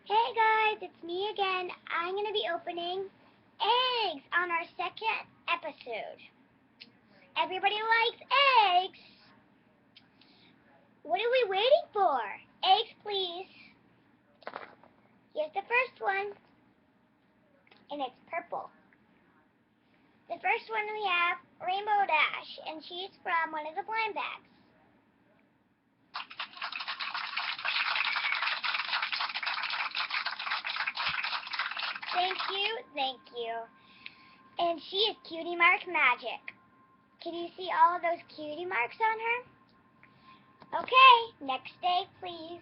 Hey guys, it's me again. I'm going to be opening eggs on our second episode. Everybody likes eggs. What are we waiting for? Eggs, please. Here's the first one. And it's purple. The first one we have Rainbow Dash, and she's from one of the blind bags. Thank you. And she is Cutie Mark Magic. Can you see all of those cutie marks on her? Okay, next egg, please.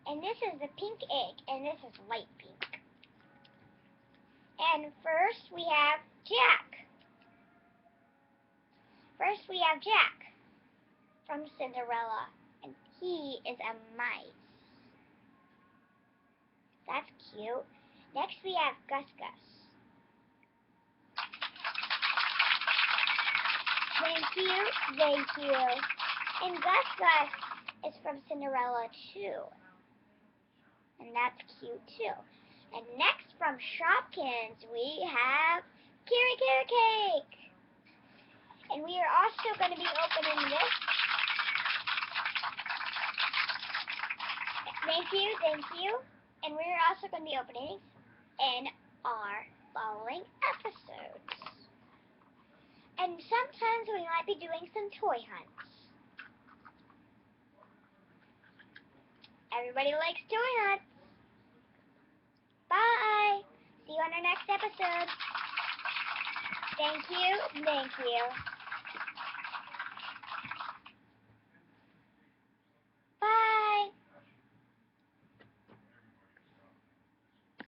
And this is the pink egg, and this is light pink. And first we have Jack. First we have Jack from Cinderella, and he is a mice. That's cute. Next we have Gus Gus. Thank you. And Gus Gus is from Cinderella too. And that's cute too. And next from Shopkins we have Kiri Kiri Cake. And we are also going to be opening this. Thank you. And we're also going to be opening in our following episodes. And sometimes we might be doing some toy hunts. Everybody likes toy hunts. Bye. See you on our next episode. Thank you.